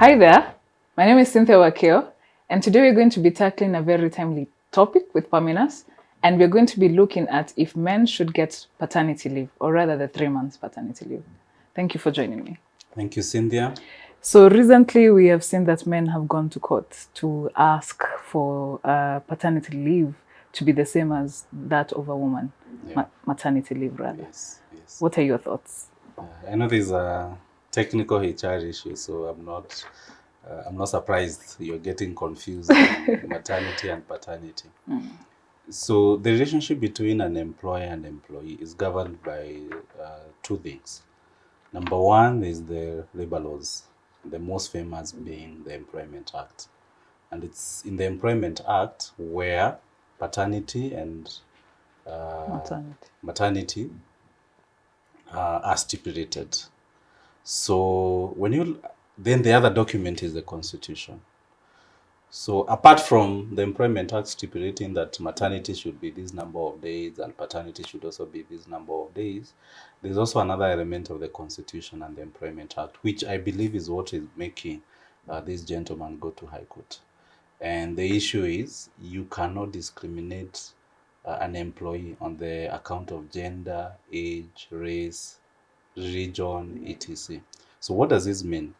Hi there, my name is Cynthia Wakeo, and today we're going to be tackling a very timely topic with Paminas, and we're going to be looking at if men should get paternity leave, or rather the 3 months paternity leave. Thank you for joining me. Thank you, Cynthia. So recently we have seen that men have gone to court to ask for paternity leave to be the same as that of a woman, maternity leave rather. Yes. What are your thoughts? I know there's a technical HR issue, so I'm not surprised you're getting confused on maternity and paternity. So the relationship between an employer and employee is governed by two things. Number one is the labor laws, the most famous being the Employment Act. And it's in the Employment Act where paternity and maternity are stipulated. So then the other document is the Constitution. So apart from the Employment Act stipulating that maternity should be this number of days and paternity should also be this number of days, there's also another element of the Constitution and the Employment Act, which I believe is what is making this gentleman go to High Court. And the issue is you cannot discriminate an employee on the account of gender, age, race, religion, etc. So what does this mean?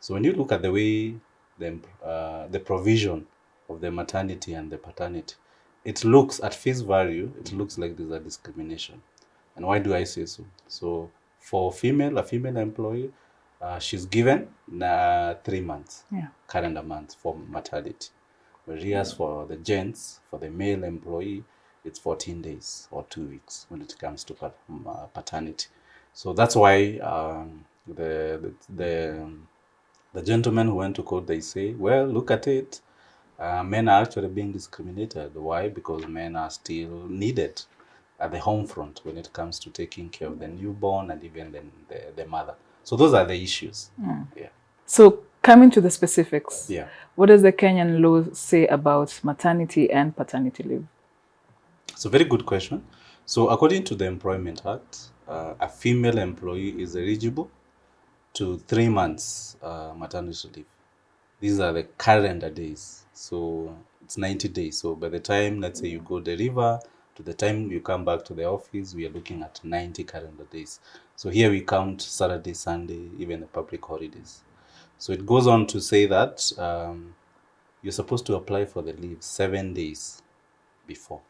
So when you look at the way the provision of the maternity and the paternity, it looks at face value, it looks like there's a discrimination. And why do I say so? So for a female employee, she's given 3 months, calendar months for maternity. Whereas for the gents, for the male employee, it's 14 days or 2 weeks when it comes to paternity. So that's why the gentlemen who went to court, they say, well, look at it. Men are actually being discriminated. Why? Because men are still needed at the home front when it comes to taking care of the newborn and even the mother. So those are the issues. Yeah. So coming to the specifics, what does the Kenyan law say about maternity and paternity leave? It's a very good question. So according to the Employment Act, a female employee is eligible to 3 months maternity leave. These are the calendar days. So it's 90 days. So by the time, let's say you go deliver, to the time you come back to the office, we are looking at 90 calendar days. So here we count Saturday, Sunday, even the public holidays. So it goes on to say that you're supposed to apply for the leave 7 days before.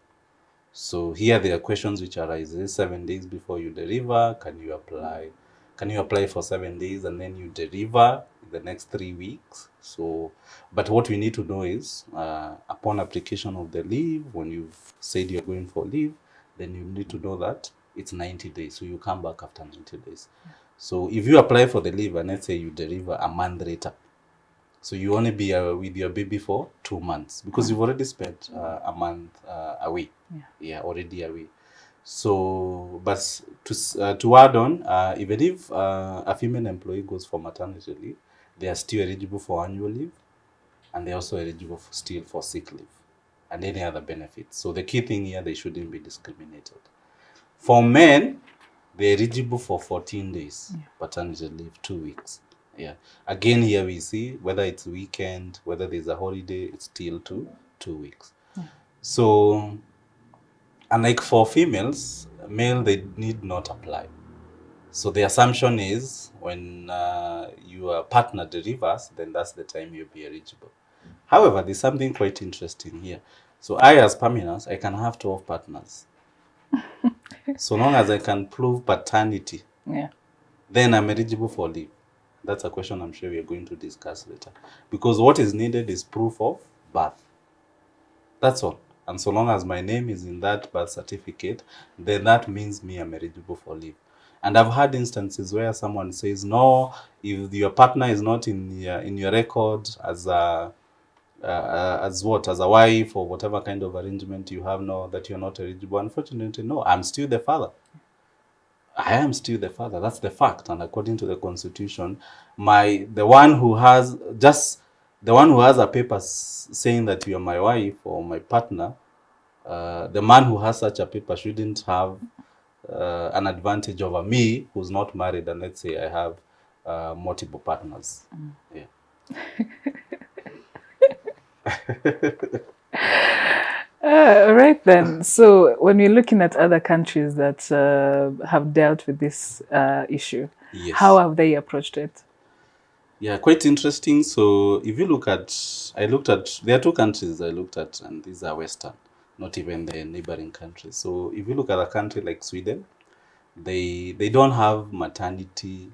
So here there are questions which arise. 7 days before you deliver, can you apply? Can you apply for 7 days and then you deliver in the next 3 weeks? So, but what we need to know is, upon application of the leave, when you've said you're going for leave, then you need to know that it's 90 days. So you come back after 90 days. So if you apply for the leave and let's say you deliver a month later, so you only be with your baby for 2 months because you've already spent a month away. Already away. So, but to add on, even if a female employee goes for maternity leave, they are still eligible for annual leave, and they're also eligible still for sick leave and any other benefits. So the key thing here, they shouldn't be discriminated. For men, they're eligible for 14 days paternity leave, 2 weeks. Again, here we see whether it's weekend, whether there's a holiday, it's still 2 weeks. So, unlike for females, male, they need not apply. So the assumption is when your partner delivers, then that's the time you'll be eligible. However, there's something quite interesting here. So I, as Paminas, I can have 12 partners. So long as I can prove paternity, then I'm eligible for leave. That's a question I'm sure we are going to discuss later. Because what is needed is proof of birth. That's all. And so long as my name is in that birth certificate, then that means me I'm eligible for leave. And I've had instances where someone says, no, if your partner is not in your record as a wife or whatever kind of arrangement you have, no, that you're not eligible. Unfortunately, no, I'm still the father. I am still the father. That's the fact. And according to the Constitution, the one who has a paper saying that you are my wife or my partner, the man who has such a paper shouldn't have an advantage over me who's not married, and let's say I have multiple partners. All right then. So when we're looking at other countries that have dealt with this issue, Yes. how have they approached it? Yeah, quite interesting. So if you look at, there are two countries I looked at, and these are Western, not even the neighboring countries. So if you look at a country like Sweden, they don't have maternity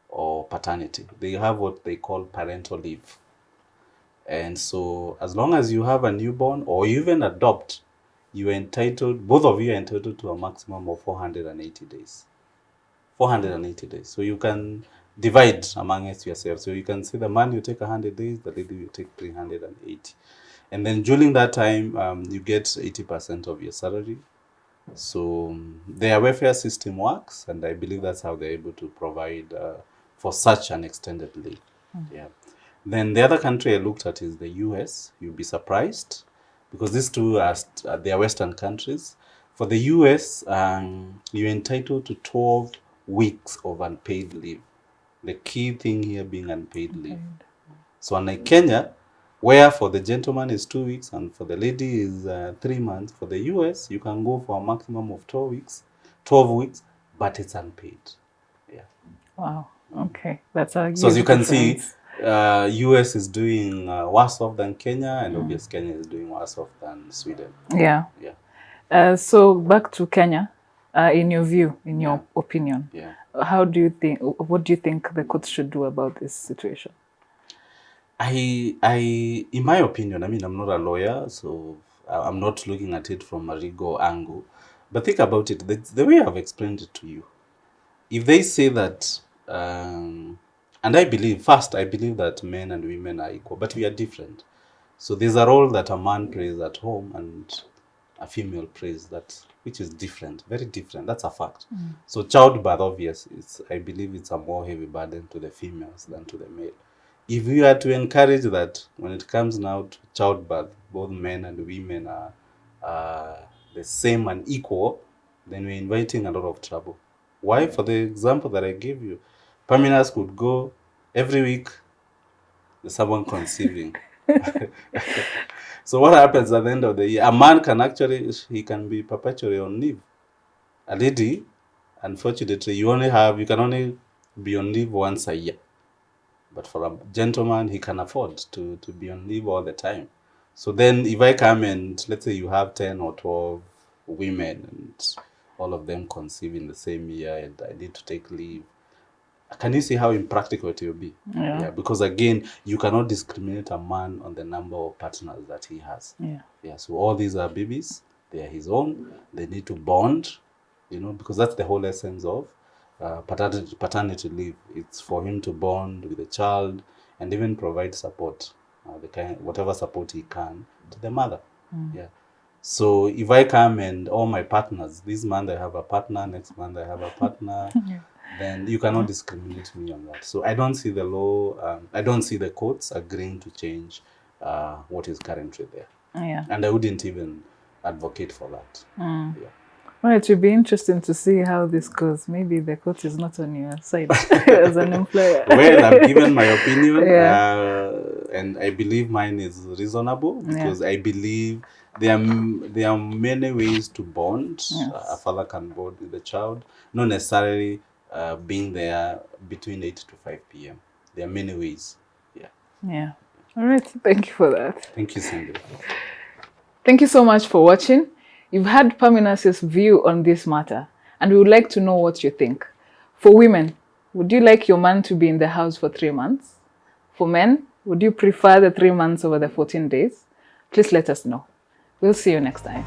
or paternity. They have what they call parental leave. And so as long as you have a newborn or you even adopt, you are entitled, both of you are entitled to a maximum of 480 days. 480 days. So you can divide amongst yourselves. So you can say the man you take 100 days, the lady you take 380. And then during that time, you get 80% of your salary. So their welfare system works, and I believe that's how they're able to provide for such an extended leave. Yeah. Then the other country I looked at is the US. You'll be surprised because these two are they are Western countries. For the US, you're entitled to 12 weeks of unpaid leave. The key thing here being unpaid leave. So unlike Kenya, where for the gentleman is 2 weeks and for the lady is 3 months, for the US, you can go for a maximum of 12 weeks, but it's unpaid. Yeah. Wow. Okay, that's a So as you huge can difference. see, US is doing worse off than Kenya, and obviously Kenya is doing worse off than Sweden. Yeah. Yeah. So back to Kenya, in your view, in your opinion, Yeah. how do you think? What do you think the courts should do about this situation? In my opinion, I mean, I'm not a lawyer, so I'm not looking at it from a legal angle. But think about it, the way I've explained it to you. If they say that, and I believe that men and women are equal, but we are different. So there's a role that a man plays at home and a female plays, which is different, very different. That's a fact. So childbirth, obvious, I believe it's a more heavy burden to the females than to the male. If we are to encourage that, when it comes now to childbirth, both men and women are the same and equal, then we're inviting a lot of trouble. Why? For the example that I gave you, feminists could go every week, there's someone conceiving. So what happens at the end of the year? A man he can be perpetually on leave. A lady, unfortunately, you can only be on leave once a year. But for a gentleman, he can afford to be on leave all the time. So then if I come and let's say you have 10 or 12 women and all of them conceive in the same year and I need to take leave, can you see how impractical it will be? Yeah. Because again, you cannot discriminate a man on the number of partners that he has. Yeah. So all these are babies. They are his own. They need to bond, because that's the whole essence of paternity leave. It's for him to bond with the child and even provide support, whatever support he can to the mother. Yeah. So if I come and all my partners, this month I have a partner, next month I have a partner, then you cannot discriminate me on that. So I don't see the law, I don't see the courts agreeing to change what is currently there. Yeah. And I wouldn't even advocate for that. Yeah. Well, it would be interesting to see how this goes. Maybe the court is not on your side as an employer. Well, I've given my opinion, and I believe mine is reasonable because I believe there are many ways to bond. Yes. A father can bond with the child, not necessarily being there between 8 to 5 p.m. There are many ways. Yeah. All right. Thank you for that. Thank you, Cindy. Thank you so much for watching. You've had Paminas's view on this matter, and we would like to know what you think. For women, would you like your man to be in the house for 3 months? For men, would you prefer the 3 months over the 14 days? Please let us know. We'll see you next time.